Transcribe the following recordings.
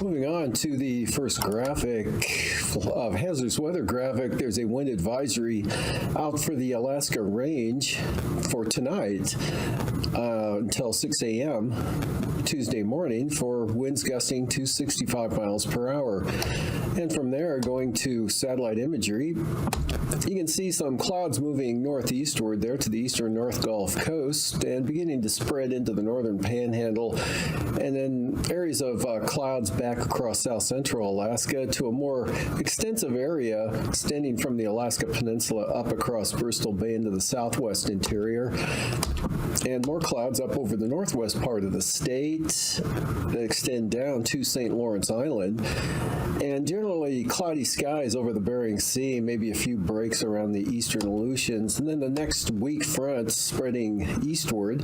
Moving on to the first graphic of hazardous weather graphic, there's a wind advisory out for the Alaska Range for tonight until 6 a.m. Tuesday morning for winds gusting to 65 miles per hour. And from there, going to satellite imagery, you can see some clouds moving northeastward there to the eastern North Gulf Coast and beginning to spread into the northern panhandle, and then areas of clouds back across south central Alaska to a more extensive area extending from the Alaska Peninsula up across Bristol Bay into the southwest interior, and more clouds up over the northwest part of the state that extend down to St. Lawrence Island, and generally cloudy skies over the Bering Sea, maybe a few breaks around the eastern Aleutians, and then the next weak front spreading eastward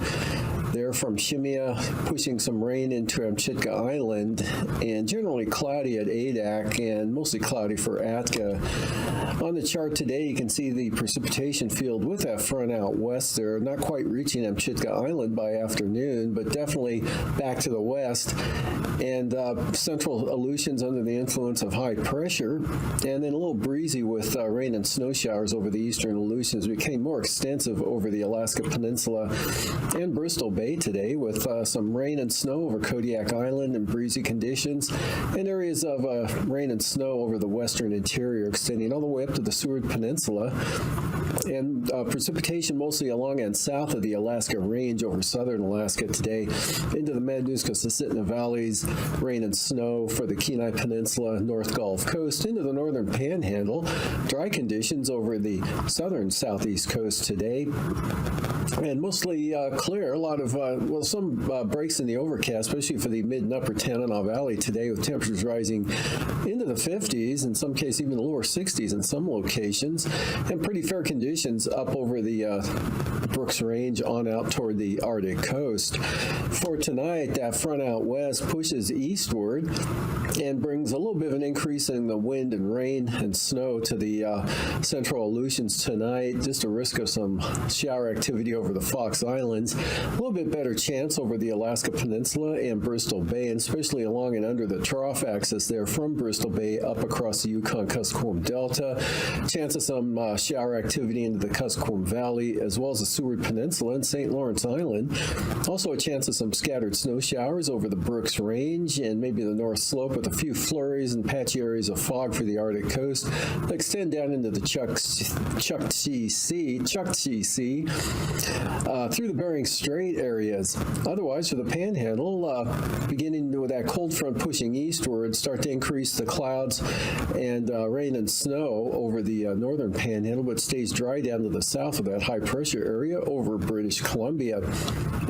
there from Shemya, pushing some rain into Amchitka Island, and generally cloudy at Adak and mostly cloudy for Atka. On the chart today, you can see the precipitation field with that front out west there, not quite reaching Amchitka Island by afternoon, but definitely back to the west, and central Aleutians under the influence of high pressure, and then a little breezy with rain and snow showers over the eastern Aleutians. Became more extensive over the Alaska Peninsula and Bristol Bay today, with some rain and snow over Kodiak Island and breezy conditions, and areas of rain and snow over the western interior extending all the way up to the Seward Peninsula, and precipitation mostly along and south of the Alaska Range over southern Alaska today into the Madanuska-Susitna Valleys, rain and snow for the Kenai Peninsula, North Gulf Coast, into the northern panhandle, dry conditions over the southern southeast coast today, and mostly clear. A lot of, some breaks in the overcast, especially for the mid and upper Tanana Valley today, with temperatures rising into the 50s, in some cases even the lower 60s in some locations, and pretty fair conditions up over the Brooks Range on out toward the Arctic coast. For tonight, that front out west pushes eastward and brings a little bit of an increase in the wind and rain and snow to the central Aleutians tonight. Just a risk of some shower activity over the Fox Islands. A little bit better chance over the Alaska Peninsula and Bristol Bay, and especially along and under the trough axis there from Bristol Bay up across the Yukon-Kuskokwim Delta. Chance of some shower activity into the Kuskokwim Valley, as well as the Seward Peninsula and St. Lawrence Island. Also a chance of some scattered snow showers over the Brooks Range and maybe the North Slope, with a few flurries and patchy areas of fog for the Arctic coast that extend down into the Chukchi Sea through the Bering Strait areas. Otherwise, for the Panhandle, beginning with that cold front pushing eastward, start to increase the clouds and rain and snow over the northern Panhandle, but stays dry down to the south of that high pressure area over British Columbia.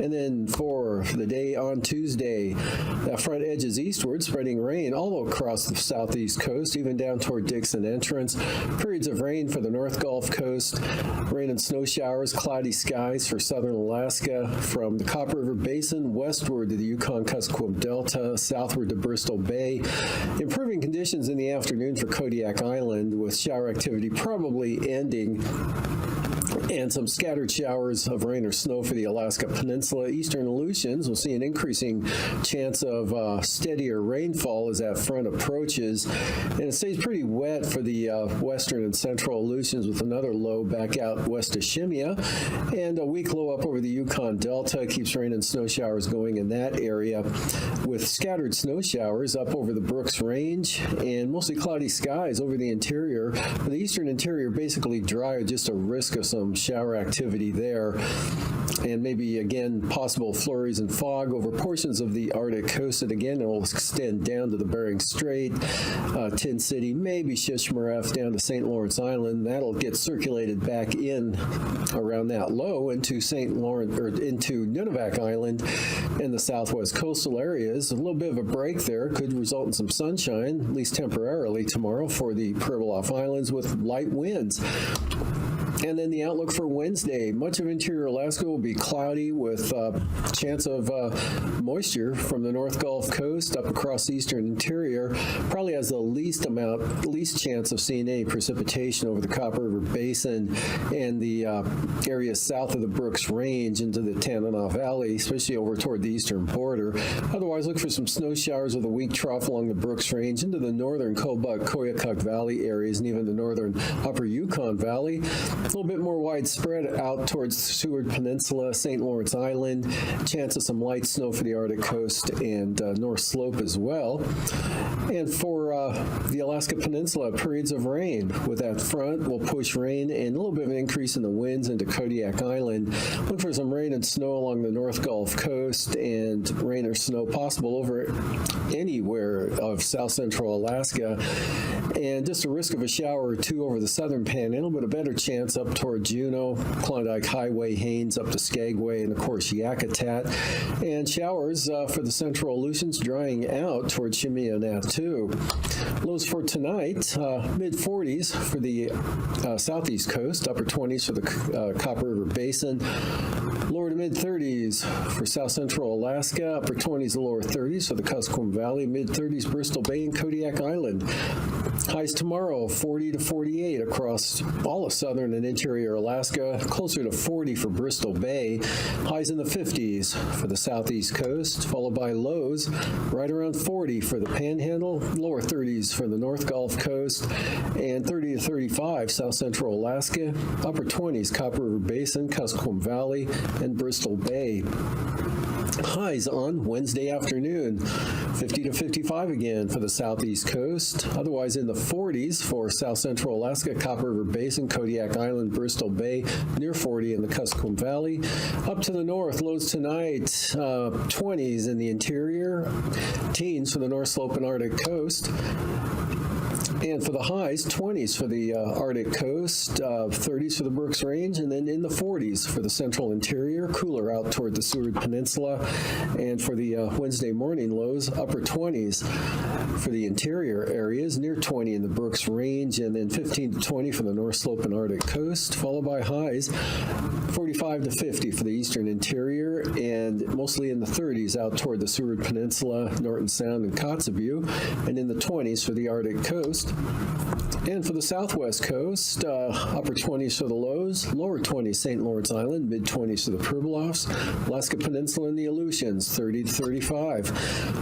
And then for the day on Tuesday, that front edges eastward, spreading rain all across the southeast coast, even down toward Dixon Entrance. Periods of rain for the North Gulf Coast, rain and snow showers, cloudy skies for southern Alaska, from the Copper River Basin westward to the Yukon-Kuskokwim Delta, southward to Bristol Bay. Improving conditions in the afternoon for Kodiak Island, with shower activity probably ending, and some scattered showers of rain or snow for the Alaska Peninsula. Eastern Aleutians will see an increasing chance of steadier rainfall as that front approaches, and it stays pretty wet for the western and central Aleutians, with another low back out west of Shemya, and a weak low up over the Yukon Delta keeps rain and snow showers going in that area, with scattered snow showers up over the Brooks Range and mostly cloudy skies over the interior. The eastern interior basically dry, with just a risk of some shower activity there, and maybe again possible flurries and fog over portions of the Arctic coast, and again it will extend down to the Bering Strait, Tin City, maybe Shishmaref down to St. Lawrence Island. That'll get circulated back in around that low into St. Lawrence, or into Nunivak Island and the southwest coastal areas. A little bit of a break there could result in some sunshine, at least temporarily tomorrow, for the Pribilof Islands with light winds. And then the outlook for Wednesday, much of interior Alaska will be cloudy with chance of moisture from the North Gulf Coast up across the eastern interior. Probably has the least chance of seeing any precipitation over the Copper River Basin and the areas south of the Brooks Range into the Tanana Valley, especially over toward the eastern border. Otherwise, look for some snow showers with a weak trough along the Brooks Range into the northern Kobuk, Koyukuk Valley areas and even the northern upper Yukon Valley. A little bit more widespread out towards Seward Peninsula, St. Lawrence Island. Chance of some light snow for the Arctic coast and North Slope as well. And for the Alaska Peninsula, periods of rain. With that front, will push rain and a little bit of an increase in the winds into Kodiak Island. Look for some rain and snow along the North Gulf Coast and rain or snow possible over anywhere of south central Alaska. And just a risk of a shower or two over the southern panhandle, but a better chance up toward Juneau, Klondike Highway, Haines, up to Skagway, and of course Yakutat. And showers for the central Aleutians drying out toward Chimney-Attu. Lows for tonight, mid-40s for the southeast coast, upper 20s for the Copper River Basin, lower to mid-30s for south central Alaska, upper 20s to lower 30s for the Kuskokwim Valley, mid-30s Bristol Bay and Kodiak Island. Highs tomorrow, 40 to 48 across all of southern and interior Alaska, closer to 40 for Bristol Bay. Highs in the 50s for the southeast coast, followed by lows right around 40 for the Panhandle, lower 30s for the North Gulf Coast, and 30 to 35 south central Alaska, upper 20s Copper River Basin, Kuskokwim Valley, and Bristol Bay. Highs on Wednesday afternoon, 50 to 55 again for the southeast coast, otherwise in the 40s for south central Alaska, Copper River Basin, Kodiak Island, Bristol Bay, near 40 in the Kuskokwim Valley. Up to the north, lows tonight, 20s in the interior, teens for the North Slope and Arctic coast. And for the highs, 20s for the Arctic coast, 30s for the Brooks Range, and then in the 40s for the central interior, cooler out toward the Seward Peninsula. And for the Wednesday morning lows, upper 20s for the interior areas, near 20 in the Brooks Range, and then 15 to 20 for the North Slope and Arctic coast, followed by highs, 45 to 50 for the eastern interior, and mostly in the 30s out toward the Seward Peninsula, Norton Sound, and Kotzebue, and in the 20s for the Arctic coast. And for the southwest coast, upper 20s for the lows, lower 20s St. Lawrence Island, mid-20s for the Pribilofs, Alaska Peninsula and the Aleutians, 30 to 35.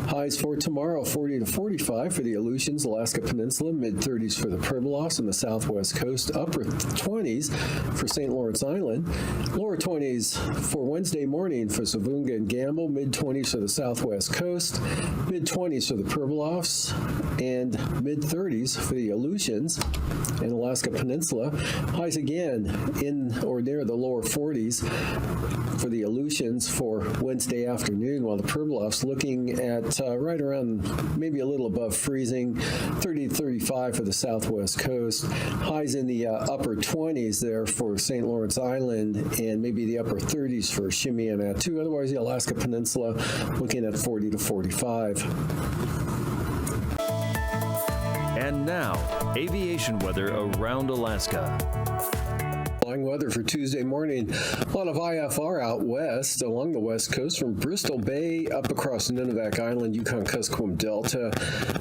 Highs for tomorrow, 40 to 45 for the Aleutians, Alaska Peninsula, mid-30s for the Pribilofs and the southwest coast, upper 20s for St. Lawrence Island, lower 20s for Wednesday morning for Savunga and Gamble, mid-20s for the southwest coast, mid-20s for the Pribilofs, and mid-30s for the Aleutians and Alaska Peninsula. Highs again in or near the lower 40s for the Aleutians for Wednesday afternoon, while the Pribilofs looking at right around maybe a little above freezing, 30 to 35 for the southwest coast. Highs in the upper 20s there for St. Lawrence Island and maybe the upper 30s for Chimney-Attu. Otherwise, the Alaska Peninsula looking at 40 to 45. And now, aviation weather around Alaska. Flying weather for Tuesday morning. A lot of IFR out west along the west coast from Bristol Bay up across Nunivak Island, Yukon-Kuskokwim Delta,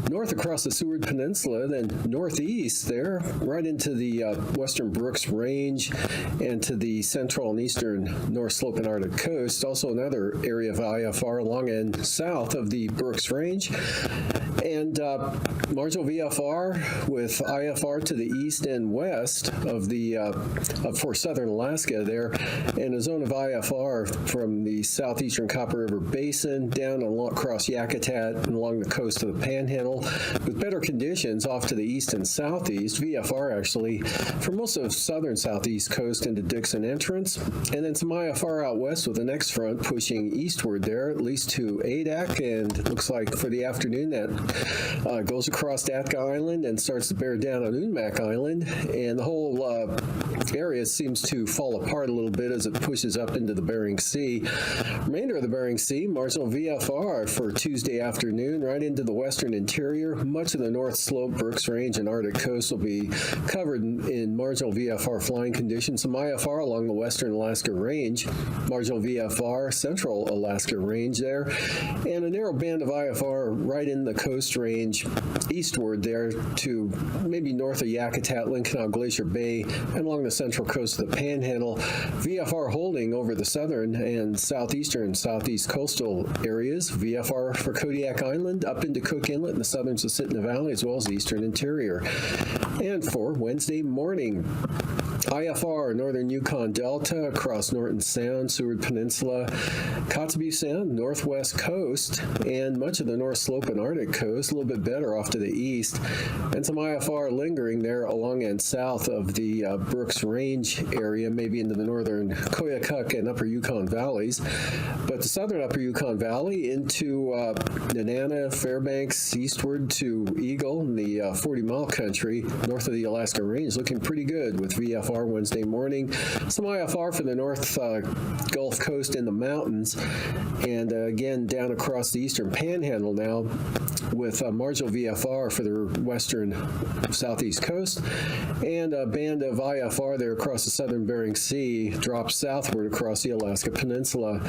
north across the Seward Peninsula, then northeast there, right into the western Brooks Range and to the central and eastern North Slope and Arctic coast. Also another area of IFR along and south of the Brooks Range. And marginal VFR with IFR to the east and west of the for southern Alaska there, and a zone of IFR from the southeastern Copper River Basin down across Yakutat and along the coast of the Panhandle, with better conditions off to the east and southeast, VFR actually, for most of southern southeast coast into Dixon Entrance, and then some IFR out west with the next front pushing eastward there, at least to Adak, and it looks like for the afternoon that goes across Atka Island and starts to bear down on Unmak Island, and the whole area seems to fall apart a little bit as it pushes up into the Bering Sea. Remainder of the Bering Sea, marginal VFR for Tuesday afternoon, right into the western interior. Much of the North Slope, Brooks Range, and Arctic coast will be covered in marginal VFR flying conditions. Some IFR along the western Alaska Range, marginal VFR, central Alaska Range there, and a narrow band of IFR right in the Coast Range eastward there to maybe north of Yakutat, Lincoln Glacier Bay, and along the central coast of the Panhandle. VFR holding over the southern and southeastern, southeast coastal areas. VFR for Kodiak Island up into Cook Inlet in the southern Susitna Valley, as well as the eastern interior. And for Wednesday morning, IFR, northern Yukon Delta, across Norton Sound, Seward Peninsula, Kotzebue Sound, northwest coast, and much of the North Slope and Arctic coast, a little bit better off to the east, and some IFR lingering there along and south of the Brooks Range area, maybe into the northern Koyukuk and upper Yukon valleys. But the southern upper Yukon Valley into Nenana, Fairbanks, eastward to Eagle, in the 40-mile country, north of the Alaska Range, looking pretty good with VFR Wednesday morning. Some IFR for the North Gulf Coast in the mountains, and again down across the eastern Panhandle now with marginal VFR for the western southeast coast, and a band of IFR there across the southern Bering Sea drops southward across the Alaska Peninsula.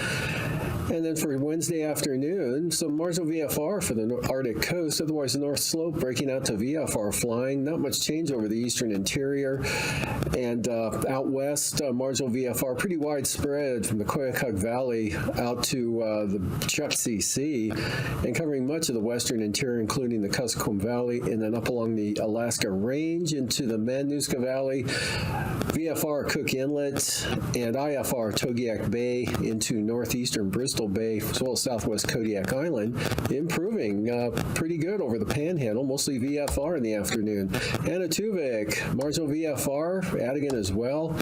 And then for Wednesday afternoon, some marginal VFR for the Arctic coast, otherwise the North Slope breaking out to VFR flying. Not much change over the eastern interior. And out west, marginal VFR, pretty widespread from the Koyukuk Valley out to the Chukchi Sea, and covering much of the western interior, including the Kuskokwim Valley, and then up along the Alaska Range into the Mananuska Valley, VFR Cook Inlet, and IFR Togiak Bay into northeastern Bristol Bay, as well as southwest Kodiak Island, improving pretty good over the Panhandle, mostly VFR in the afternoon. Anatuvik, marginal VFR, Adigan as well.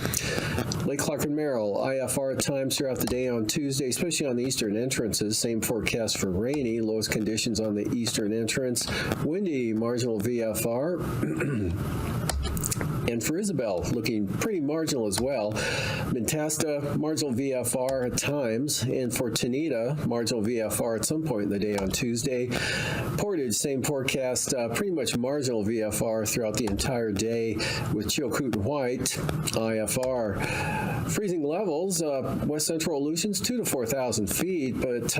Lake Clark and Merrill, IFR at times throughout the day on Tuesday, especially on the eastern entrances. Same forecast for rainy, lowest conditions on the eastern entrance. Windy, marginal VFR. And for Isabel, looking pretty marginal as well. Mentasta, marginal VFR at times. And for Tanita, marginal VFR at some point in the day on Tuesday. Portage, same forecast, pretty much marginal VFR throughout the entire day with Chilkoot and White, IFR. Freezing levels, west central Aleutians, 2,000 to 4,000 feet, but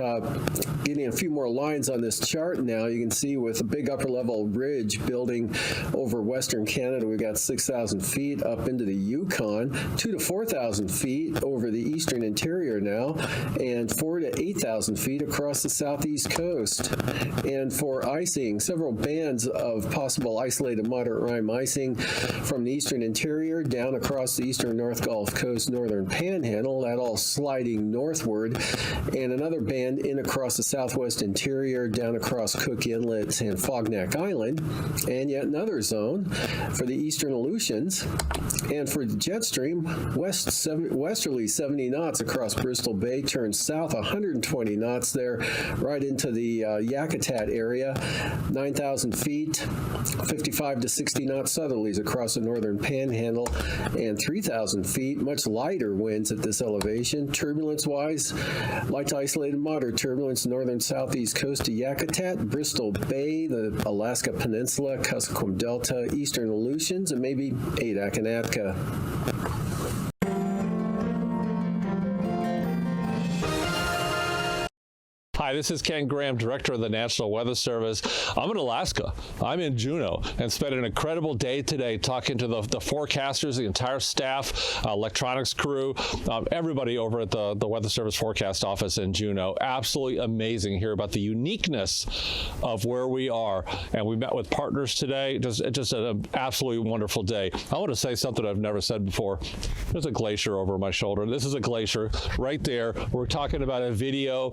getting a few more lines on this chart now, you can see with a big upper level ridge building over western Canada, we've got 6,000 feet up into the Yukon, 2,000 to 4,000 feet over the eastern interior now, and 4,000 to 8,000 feet across the southeast coast. And for icing, several bands of possible isolated moderate rime icing from the eastern interior down across the eastern North Gulf Coast, northern Panhandle, that all sliding northward, and another band in across the southwest interior, down across Cook Inlet and Fognak Island, and yet another zone for the eastern Aleutians. And for the jet stream, westerly 70 knots across Bristol Bay, turns south 120 knots there, right into the Yakutat area, 9,000 feet, 55 to 60 knot southerlies across the northern Panhandle, and 3,000 feet, much lighter winds at this elevation. Turbulence-wise, light to isolated moderate turbulence, northern southeast coast to Yakutat, Bristol Bay, the Alaska Peninsula, Kuskokwim Delta, eastern Aleutians, and maybe Adak and Atka. Hi, this is Ken Graham, Director of the National Weather Service. I'm in Alaska. I'm in Juneau and spent an incredible day today talking to the forecasters, the entire staff, electronics crew, everybody over at the Weather Service Forecast Office in Juneau. Absolutely amazing to hear about the uniqueness of where we are. And we met with partners today. Just an absolutely wonderful day. I want to say something I've never said before. There's a glacier over my shoulder. This is a glacier right there. We're talking about a video,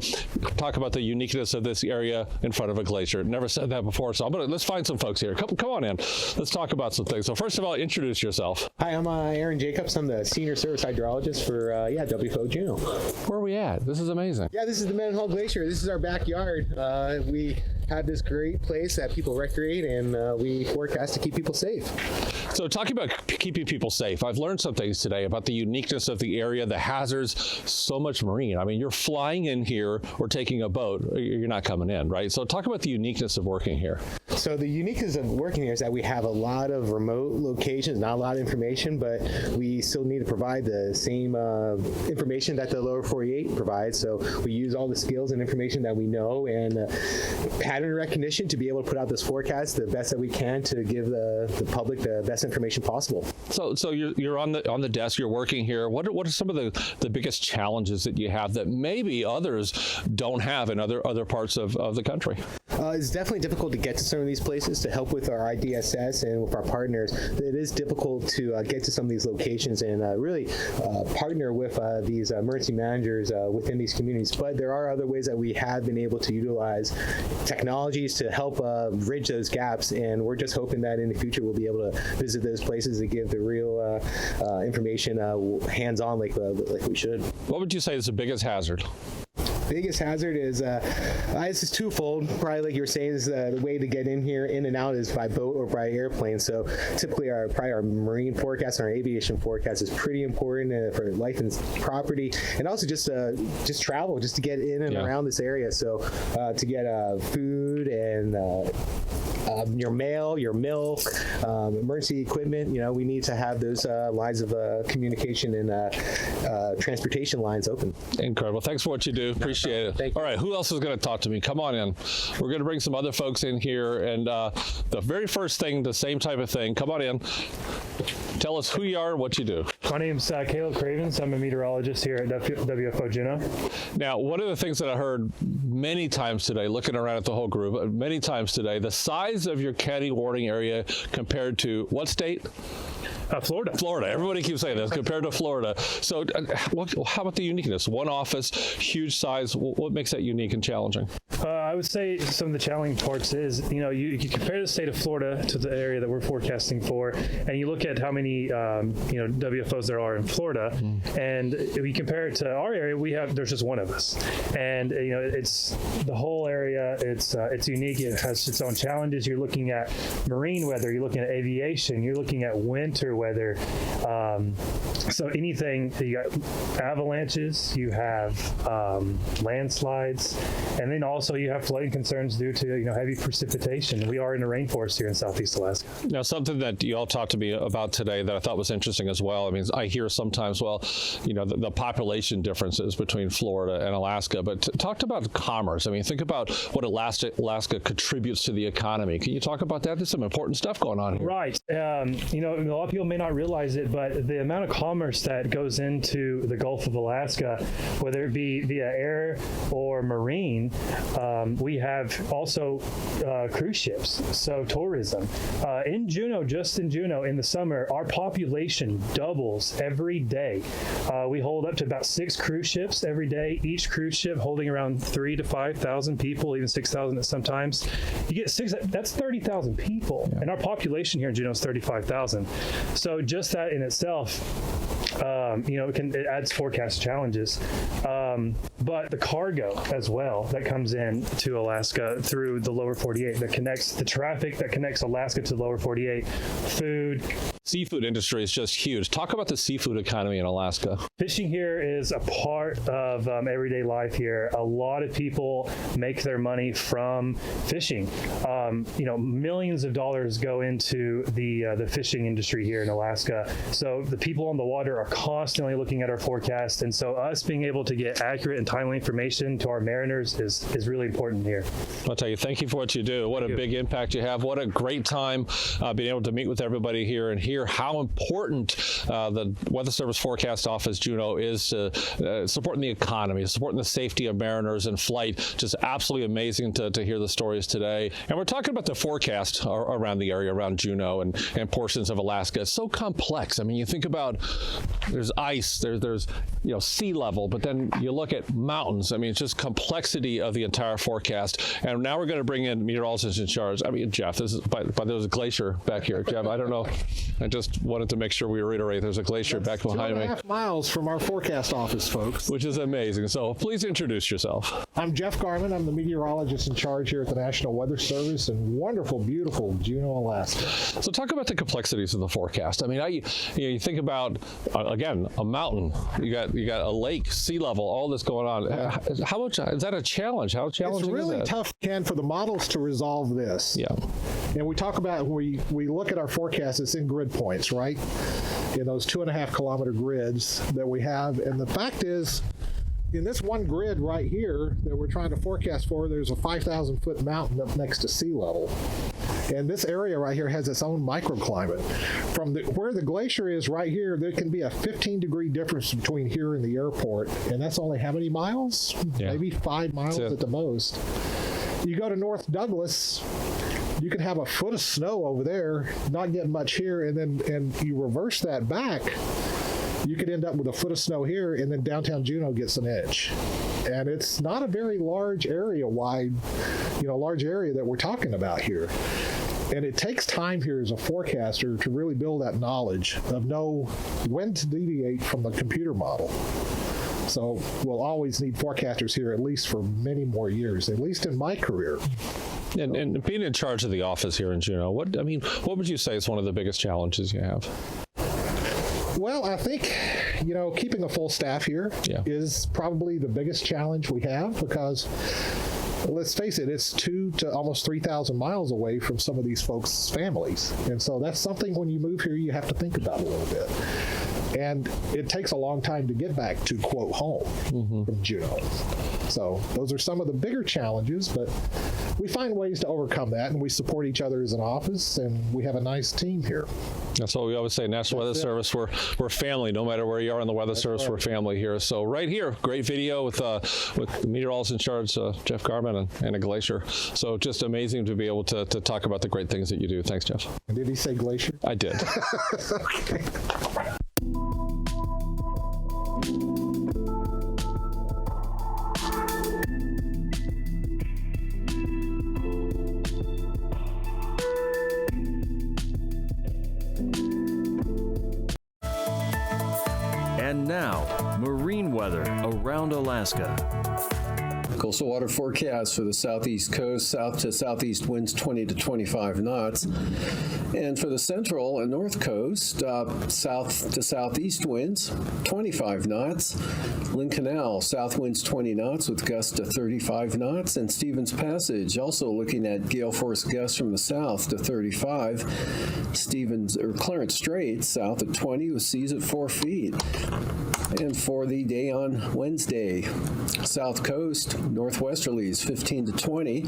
talk about the uniqueness of this area in front of a glacier. Never said that before, so let's find some folks here. Come on in. Let's talk about some things. So first of all, introduce yourself. Hi, I'm Aaron Jacobs. I'm the Senior Service Hydrologist for WFO Juneau. Where are we at? This is amazing. Yeah, this is the Mendenhall Glacier. This is our backyard. We have this great place that people recreate, and we forecast to keep people safe. So talking about keeping people safe, I've learned some things today about the uniqueness of the area, the hazards, so much marine. I mean, you're flying in here or taking a boat, you're not coming in, right? So talk about the uniqueness of working here. So the uniqueness of working here is that we have a lot of remote locations, not a lot of information, but we still need to provide the same information that the lower 48 provides. So we use all the skills and information that we know and pattern recognition to be able to put out this forecast the best that we can to give the public the best information possible. So you're on the desk, you're working here. What are some of the biggest challenges that you have that maybe others don't have in other parts of the country? It's definitely difficult to get to some of these places to help with our IDSS and with our partners. It is difficult to get to some of these locations and really partner with these emergency managers within these communities. But there are other ways that we have been able to utilize technologies to help bridge those gaps, and we're just hoping that in the future we'll be able to visit those places and give the real information hands-on like we should. What would you say is the biggest hazard? Biggest hazard is this is twofold. Probably like you were saying, is the way to get in here, in and out, is by boat or by airplane. So typically our marine forecast and our aviation forecast is pretty important for life and property, and also just travel, just to get in and around this area. So to get food and your mail, your milk, emergency equipment, we need to have those lines of communication and transportation lines open. Incredible. Thanks for what you do. Appreciate it. Thank you. All right, who else is going to talk to me? Come on in. We're going to bring some other folks in here, and the very first thing, the same type of thing. Come on in. Tell us who you are and what you do. My name's Caleb Cravens. I'm a meteorologist here at WFO Juneau. Now, one of the things that I heard many times today, looking around at the whole group, many times today, the size of your county warning area compared to what state? Florida. Florida. Everybody keeps saying this, compared to Florida. So how about the uniqueness? One office, huge size. What makes that unique and challenging? I would say some of the challenging parts is, you compare the state of Florida to the area that we're forecasting for, and you look at how many, WFOs there are in Florida, and if you compare it to our area, there's just one of us. And, it's the whole area, it's unique. It has its own challenges. You're looking at marine weather, you're looking at aviation, you're looking at winter weather. So anything, you got avalanches, you have landslides, and then also you have flooding concerns due to heavy precipitation. We are in the rainforest here in Southeast Alaska. Now, something that you all talked to me about today that I thought was interesting as well. I mean, I hear sometimes, the population differences between Florida and Alaska, but talked about commerce. I mean, think about what Alaska contributes to the economy. Can you talk about that? There's some important stuff going on here. Right. A lot of people may not realize it, but the amount of commerce that goes into the Gulf of Alaska, whether it be via air or marine, we have also cruise ships, so tourism. In Juneau, in the summer, our population doubles every day. We hold up to about 6 cruise ships every day, each cruise ship holding around 3,000 to 5,000 people, even 6,000 at sometimes. You get 6, that's 30,000 people, and our population here in Juneau is 35,000. So just that in itself, it adds forecast challenges. But the cargo as well that comes in to Alaska through the lower 48 that connects the traffic that connects Alaska to the lower 48, food. Seafood industry is just huge. Talk about the seafood economy in Alaska. Fishing here is a part of everyday life here. A lot of people make their money from fishing. Millions of dollars go into the fishing industry here in Alaska. So the people on the water are constantly looking at our forecast, and so us being able to get accurate and timely information to our mariners is really important here. I'll tell you, thank you for what you do. What a big impact you have. What a great time being able to meet with everybody here and hear how important the Weather Service Forecast Office Juneau is supporting the economy, supporting the safety of mariners in flight. Just absolutely amazing to hear the stories today. And we're talking about the forecast around the area, around Juneau and portions of Alaska. It's so complex. I mean, you think about there's ice, there's sea level, but then you look at mountains. I mean, it's just complexity of the entire forecast. And now we're going to bring in meteorologists in charge. I mean, Jeff, this is, but there's a glacier back here. Jeff, I don't know. I just wanted to make sure we reiterate there's a glacier back behind me. 2.5 miles from our forecast office, folks. Which is amazing. So please introduce yourself. I'm Jeff Garman. I'm the meteorologist in charge here at the National Weather Service in wonderful, beautiful Juneau, Alaska. So talk about the complexities of the forecast. I mean, you think about, again, a mountain. You got a lake, sea level, all this going on. How much is that a challenge? How challenging is that? It's really tough, Ken, for the models to resolve this. Yeah. And we talk about, we look at our forecast, it's in grid points, right? In those 2.5 kilometer grids that we have. And the fact is, in this one grid right here that we're trying to forecast for, there's a 5,000-foot mountain up next to sea level. And this area right here has its own microclimate. From where the glacier is right here, there can be a 15-degree difference between here and the airport. And that's only how many miles? Yeah. Maybe 5 miles at the most. You go to North Douglas, you can have a foot of snow over there, not get much here, and you reverse that back, you could end up with a foot of snow here, and then downtown Juneau gets an inch. And it's not a very large area wide, large area that we're talking about here. And it takes time here as a forecaster to really build that knowledge of know when to deviate from the computer model. So we'll always need forecasters here at least for many more years, at least in my career. And being in charge of the office here in Juneau, what would you say is one of the biggest challenges you have? Well, I think, keeping a full staff here is probably the biggest challenge we have because, let's face it, it's 2,000 to almost 3,000 miles away from some of these folks' families. And so that's something when you move here you have to think about a little bit. And it takes a long time to get back to, quote, home from Juneau. So those are some of the bigger challenges, but we find ways to overcome that, and we support each other as an office, and we have a nice team here. That's what we always say, National Weather Service, we're family. No matter where you are in the Weather Service, we're family here. So right here, great video with the meteorologist in charge, Jeff Garman, and a glacier. So just amazing to be able to talk about the great things that you do. Thanks, Jeff. And did he say glacier? I did. Okay. And now, marine weather around Alaska. Coastal water forecast for the southeast coast, south to southeast winds 20 to 25 knots. And for the central and north coast, south to southeast winds 25 knots. Lynn Canal, south winds 20 knots with gusts to 35 knots. And Stevens Passage, also looking at gale force gusts from the south to 35. Clarence Strait, south at 20 with seas at 4 feet. And for the day on Wednesday, south coast, northwesterlies 15 to 20.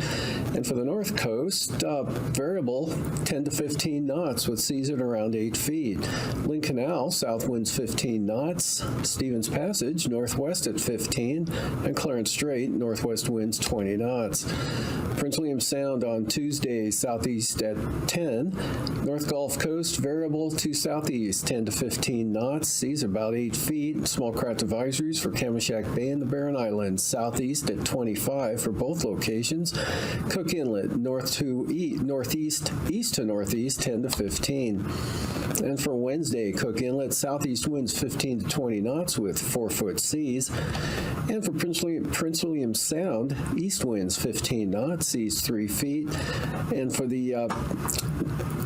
And for the north coast, variable 10 to 15 knots with seas at around 8 feet. Lynn Canal, south winds 15 knots. Stevens Passage, northwest at 15. And Clarence Strait, northwest winds 20 knots. Prince William Sound on Tuesday, southeast at 10. North Gulf Coast, variable to southeast 10 to 15 knots. Seas about 8 feet. Small craft advisories for Kamishak Bay and the Barren Islands, southeast at 25 for both locations. Cook Inlet, northeast, east to northeast, 10 to 15. And for Wednesday, Cook Inlet, southeast winds 15 to 20 knots with 4-foot seas. And for Prince William Sound, east winds 15 knots, seas 3 feet. And for the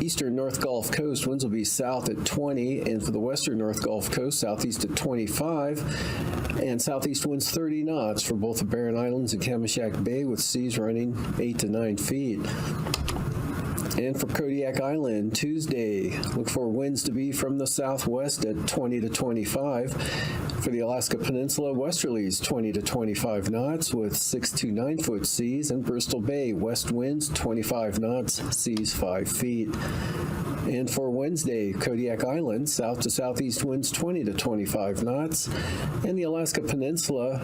eastern North Gulf Coast, winds will be south at 20. And for the western North Gulf Coast, southeast at 25. And southeast winds 30 knots for both the Barren Islands and Kamishak Bay with seas running 8 to 9 feet. And for Kodiak Island, Tuesday, look for winds to be from the southwest at 20 to 25. For the Alaska Peninsula, westerlies 20 to 25 knots with 6 to 9 foot seas. And Bristol Bay, west winds 25 knots, seas 5 feet. And for Wednesday, Kodiak Island, south to southeast winds 20 to 25 knots. And the Alaska Peninsula,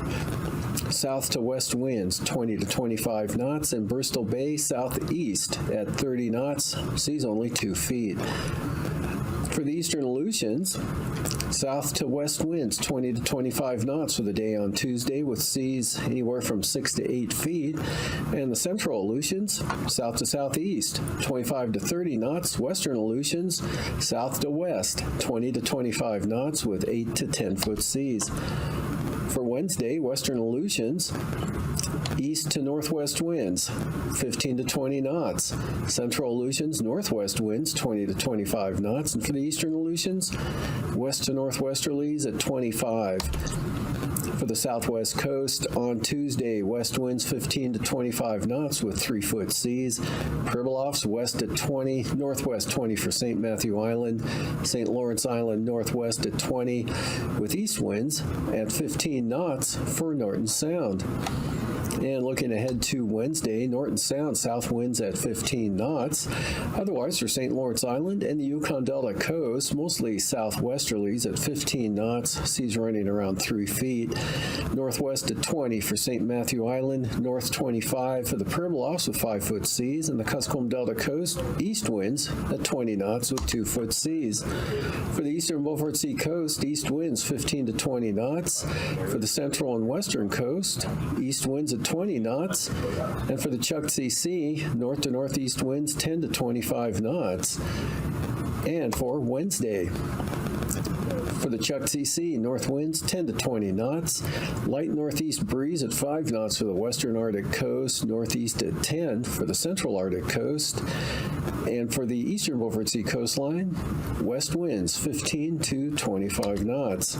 south to west winds 20 to 25 knots. And Bristol Bay, southeast at 30 knots, seas only 2 feet. For the eastern Aleutians, south to west winds 20 to 25 knots for the day on Tuesday, with seas anywhere from 6 to 8 feet. And the central Aleutians, south to southeast 25 to 30 knots. Western Aleutians, south to west 20 to 25 knots with 8 to 10 foot seas. For Wednesday, western Aleutians, east to northwest winds 15 to 20 knots. Central Aleutians, northwest winds 20 to 25 knots. And for the eastern Aleutians, west to northwesterlies at 25. For the southwest coast, on Tuesday, west winds 15 to 25 knots with 3 foot seas. Pribilofs west at 20, northwest 20 for St. Matthew Island. St. Lawrence Island northwest at 20 with east winds at 15 knots for Norton Sound. And looking ahead to Wednesday, Norton Sound, south winds at 15 knots. Otherwise, for St. Lawrence Island and the Yukon Delta coast, mostly southwesterlies at 15 knots, seas running around 3 feet. Northwest at 20 for St. Matthew Island, north 25 for the Pribilofs with 5 foot seas, and the Kuskokwim Delta coast, east winds at 20 knots with 2 foot seas. For the eastern Beaufort Sea coast, east winds 15 to 20 knots. For the central and western coast, east winds at 20 knots. And for the Chukchi Sea, north to northeast winds 10 to 25 knots. And for Wednesday, for the Chukchi Sea, north winds 10 to 20 knots. Light northeast breeze at 5 knots for the western Arctic coast, northeast at 10 for the central Arctic coast. And for the eastern Beaufort Sea coastline, west winds 15 to 25 knots.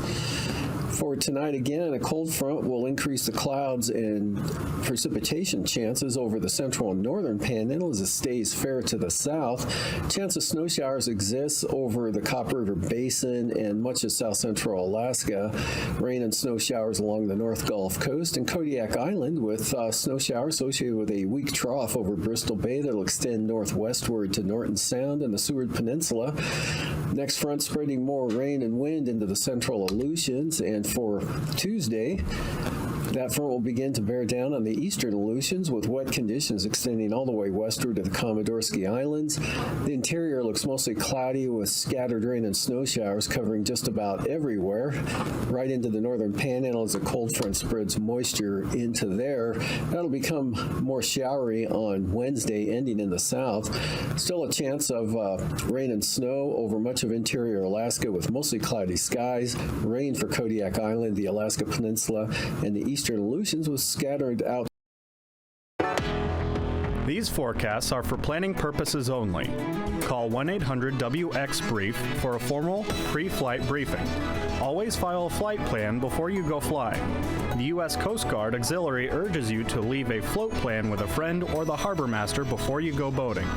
For tonight, again, a cold front will increase the clouds and precipitation chances over the central and northern panhandle as it stays fair to the south. Chance of snow showers exists over the Copper River Basin and much of south central Alaska. Rain and snow showers along the North Gulf Coast and Kodiak Island, with snow showers associated with a weak trough over Bristol Bay that will extend northwestward to Norton Sound and the Seward Peninsula. Next front spreading more rain and wind into the central Aleutians. And for Tuesday, that front will begin to bear down on the eastern Aleutians with wet conditions extending all the way westward to the Comodorsky Islands. The interior looks mostly cloudy with scattered rain and snow showers covering just about everywhere, right into the northern panhandle as the cold front spreads moisture into there. That'll become more showery on Wednesday, ending in the south. Still a chance of rain and snow over much of interior Alaska with mostly cloudy skies. Rain for Kodiak Island, the Alaska Peninsula, and the eastern Aleutians was scattered out. These forecasts are for planning purposes only. Call 1-800-WX-BRIEF for a formal pre-flight briefing. Always file a flight plan before you go flying. The U.S. Coast Guard Auxiliary urges you to leave a float plan with a friend or the harbor master before you go boating.